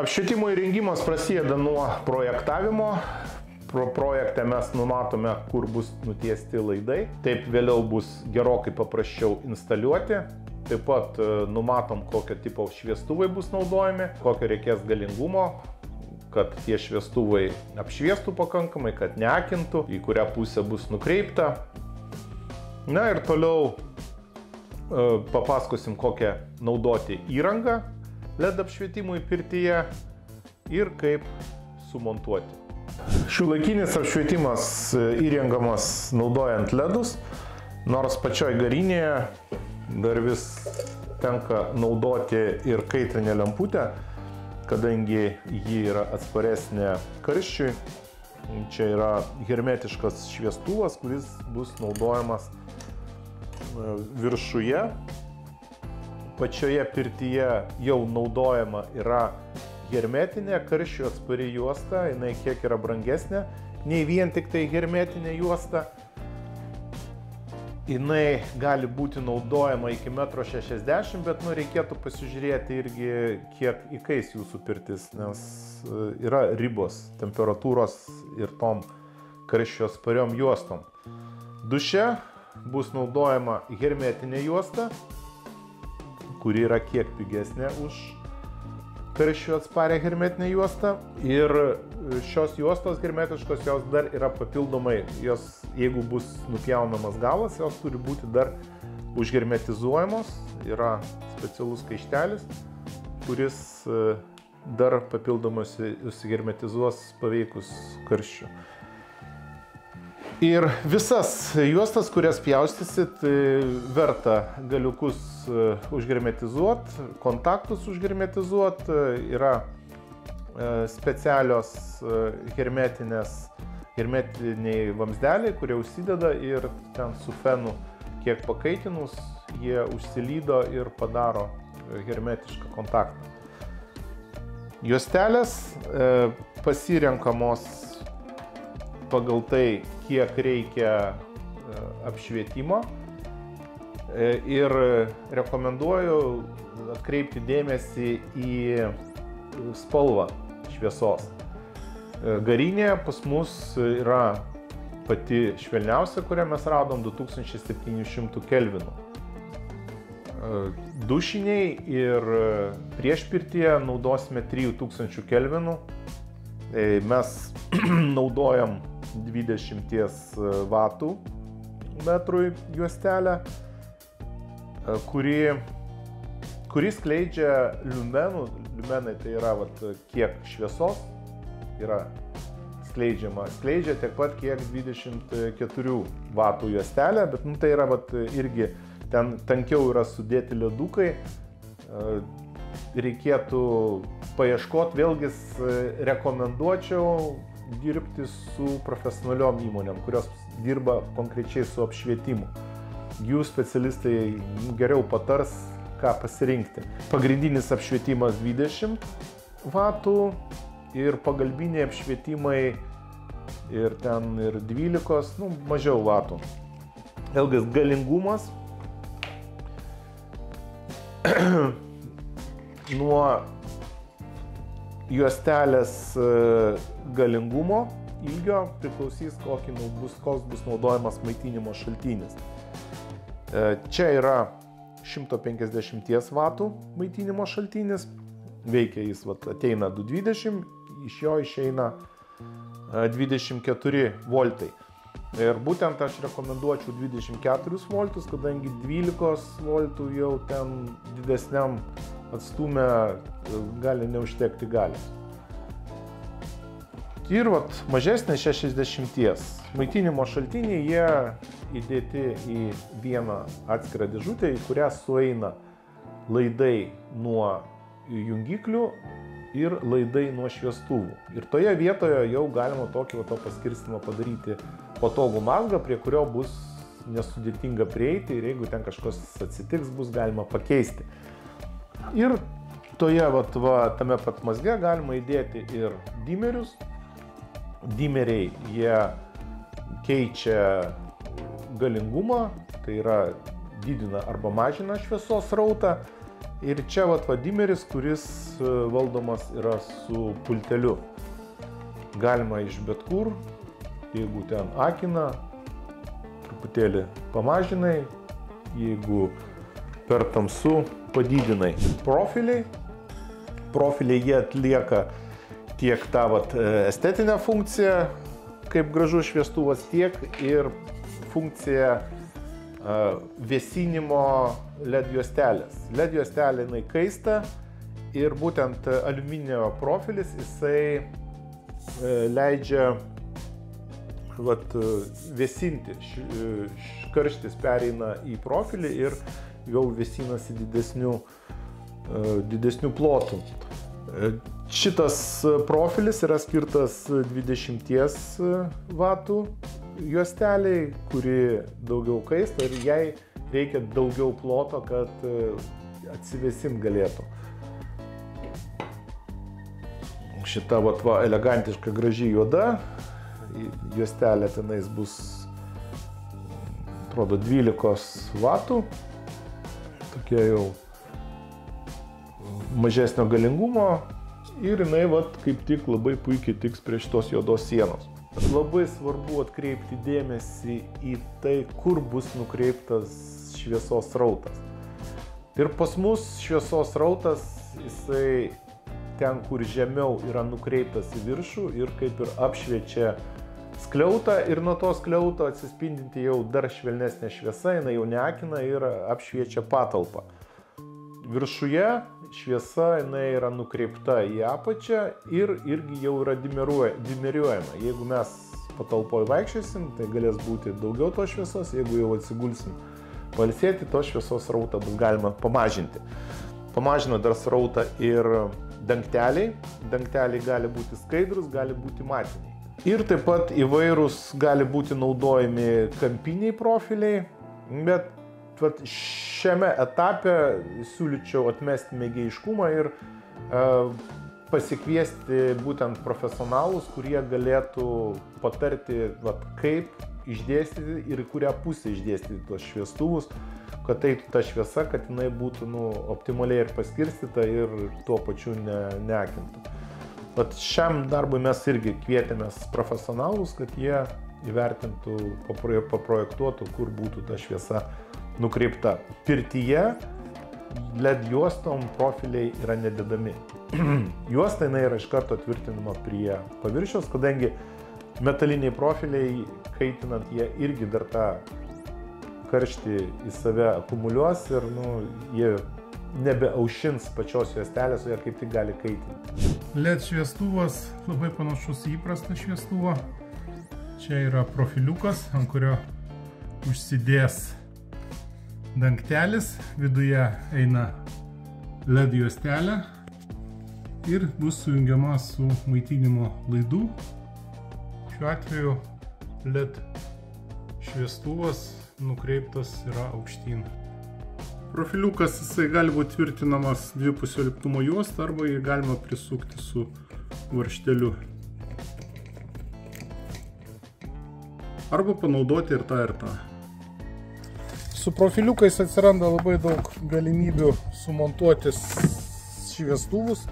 Apšvietimo įrengimas prasideda nuo projektavimo. Projekte mes numatome, kur bus nutiesti laidai. Taip vėliau bus gerokai paprasčiau instaliuoti. Taip pat numatom, kokio tipo šviestuvai bus naudojami, kokio reikės galingumo, kad tie šviestuvai apšviestų pakankamai, kad neakintų, į kurią pusę bus nukreipta. Na ir toliau papasakosim, kokią naudoti įrangą LED apšvietimui pirtyje ir kaip sumontuoti. Šiuolaikinis apšvietimas įrengiamas naudojant LEDus, nors pačioj garinėje dar vis tenka naudoti ir kaitrinę lemputę, kadangi ji yra atsparesnė karščiui. Čia yra hermetiškas šviestuvas, kuris bus naudojamas viršuje. Pačioje pirtyje jau naudojama yra hermetinė karščiui atspari juosta, jinai kiek yra brangesnė, nei vien tik tai hermetinė juosta. Jinai gali būti naudojama iki 1,60 m, bet reikėtų pasižiūrėti irgi, kiek įkais jūsų pirtis, nes yra ribos temperatūros ir tom karščio atspariom juostom. Duše bus naudojama hermetinė juosta, kuri yra kiek pigesnė už karščiui atsparę hermetinę juostą. Ir šios juostos hermetiškos, jos dar yra papildomai, jos, jeigu bus nupjaunamas galas, jos turi būti dar užhermetizuojamos. Yra specialus kaištelis, kuris dar papildomai užsihermetizuos paveikus karščių. Ir visas juostas, kurias pjaustysit, verta galiukus užhermetizuoti, kontaktus užhermetizuoti. Yra specialios hermetiniai vamzdeliai, kurie užsideda ir ten su fenu kiek pakaitinus, jie užsilydo ir padaro hermetišką kontaktą. Juostelės pasirenkamos pagal tai, kiek reikia apšvietimo, ir rekomenduoju atkreipti dėmesį į spalvą šviesos. Garinė pas mus yra pati švelniausia, kurią mes radom, 2700 kelvinų. Dušiniai ir priešpirtyje naudosime 3000 kelvinų. Mes naudojam 20 vatų metrui juostelę, kuri skleidžia liumenų. Liumenai tai yra kiek šviesos yra skleidžiama. Skleidžia tiek pat kiek 24 vatų juostelė, bet tai yra irgi ten tankiau yra sudėti ledukai. Reikėtų paieškoti, vėlgi rekomenduočiau dirbti su profesionaliom įmonėm, kurios dirba konkrečiai su apšvietimu. Jų specialistai geriau patars, ką pasirinkti. Pagrindinis apšvietimas 20 vatų ir pagalbiniai apšvietimai ir ten ir 12, mažiau vatų. Vėlgi galingumas nuo juostelės galingumo ilgio priklausys, koks bus naudojamas maitinimo šaltinis. Čia yra 150 vatų maitinimo šaltinis, veikia jis, ateina 220, iš jo išeina 24 voltai. Ir būtent aš rekomenduočiau 24 voltus, kadangi 12 voltų jau ten didesniam atstume gali neužtekti galios. Ir mažesnė 60. Maitinimo šaltiniai, jie įdėti į vieną atskirą dėžutę, į kurią sueina laidai nuo jungiklių ir laidai nuo šviestuvų. Ir toje vietoje jau galima tokį paskirstimą padaryti patogų mazgą, prie kurio bus nesudėtinga prieiti ir jeigu ten kažkas atsitiks, bus galima pakeisti. Ir toje tame pat mazge galima įdėti ir dimerius. Dimeriai, jie keičia galingumą, tai yra didina arba mažina šviesos srautą. Ir čia dimeris, kuris valdomas yra su pulteliu. Galima iš bet kur, jeigu ten akina, truputėlį pamažinai, jeigu per tamsu padidinai. Profiliai jie atlieka tiek tą estetinę funkciją, kaip gražus šviestuvas, tiek ir funkciją vėsinimo LED juostelės. LED juostelė jinai kaista ir būtent aliuminio profilis jisai leidžia vėsinti. Karštis pereina į profilį ir jau vėsinasi didesnių plotų. Šitas profilis yra skirtas 20 vatų juosteliai, kuri daugiau kaista ir jai reikia daugiau ploto, kad atsivėsint galėtų. Šita elegantiška graži juoda juostelė tenais bus, atrodo, 12 vatų. Tokie jau mažesnio galingumo ir jinai kaip tik labai puikiai tiks prie šitos juodos sienos. Labai svarbu atkreipti dėmesį į tai, kur bus nukreiptas šviesos srautas. Ir pas mus šviesos srautas, jisai ten, kur žemiau yra nukreiptas į viršų ir kaip ir apšviečia skliautą ir nuo to skliauto atsispindinti jau dar švelnesnė šviesa, jinai jau neakina ir apšviečia patalpą. Viršuje šviesa jinai yra nukreipta į apačią ir irgi jau yra dimeriuojama. Jeigu mes patalpoje vaikščiosim, tai galės būti daugiau tos šviesos, jeigu jau atsigulsim pailsėti, to šviesos srautą bus galima pamažinti. Pamažina dar srautą ir dangteliai. Dangteliai gali būti skaidrus, gali būti matiniai. Ir taip pat įvairūs gali būti naudojami kampiniai profiliai, bet šiame etape siūlyčiau atmesti mėgėjiškumą ir pasikviesti būtent profesionalus, kurie galėtų patarti, kaip išdėstyti ir kurią pusę išdėstyti tos šviestuvus, kad eitų ta šviesa, kad jinai būtų optimaliai ir paskirstyta ir tuo pačiu neakintų. Šiam darbui mes irgi kvietėmės profesionalus, kad jie įvertintų, paprojektuotų, kur būtų ta šviesa nukreipta. Pirtyje LED juostom profiliai yra nededami. Juosta jinai yra iš karto tvirtinama prie paviršiaus, kadangi metaliniai profiliai, kaitinant, jie irgi dar tą karštį į save akumuliuos ir jie nebeaušins pačios juostelės, o jie kaip tik gali kaitinti. LED šviestuvas labai panašus į įprastą šviestuvą. Čia yra profiliukas, ant kurio užsidės dangtelis, viduje eina LED juostelė ir bus sujungiama su maitinimo laidu. Šiuo atveju LED šviestuvas nukreiptas yra aukštyn. Profiliukas jisai gali būti tvirtinamas dvipusio liptumo juosta arba jį galima prisukti su varžteliu. Arba panaudoti ir tą. Su profiliukais atsiranda labai daug galimybių sumontuoti šviestuvus.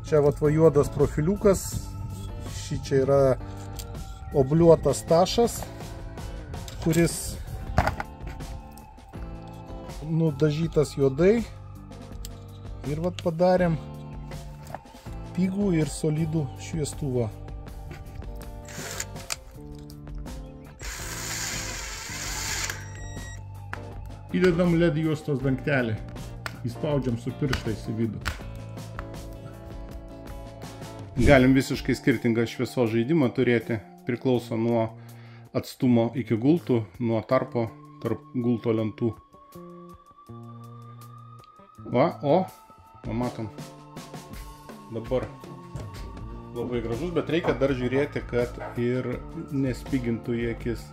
Čia juodas profiliukas, šį čia yra obliuotas tašas, kuris nudažytas juodai ir padarėm pigų ir solidų šviestuvą. Įdedam LED juostos dangtelį, įspaudžiam su pirštais į vidų. Galim visiškai skirtingą šviesos žaidimą turėti, priklauso nuo atstumo iki gultų, nuo tarpo tarp gulto lentų. Matom, dabar labai gražus, bet reikia dar žiūrėti, kad ir nespigintų į akis.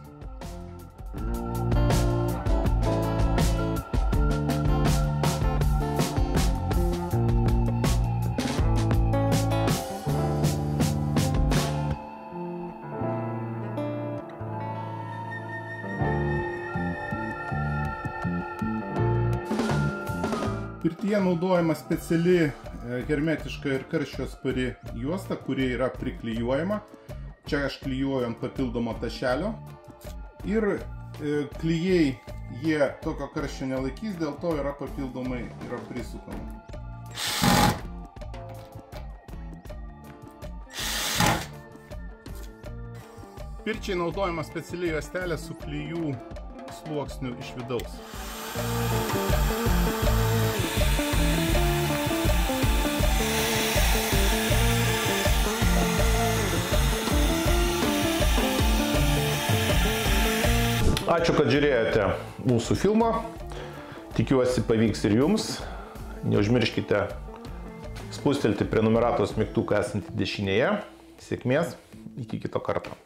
Pirtyje naudojama speciali hermetiška ir karščio atspari juosta, kuri yra priklijuojama. Čia aš klijuoju ant papildomo tašelio. Ir klijai jie tokio karščio nelaikys, dėl to yra papildomai prisukama. Pirčiai naudojama speciali juostelė su klijų sluoksniu iš vidaus. Ačiū, kad žiūrėjote mūsų filmą. Tikiuosi pavyks ir jums. Neužmirškite spustelti prenumeratos mygtuką esantį dešinėje. Sėkmės, iki kito karto.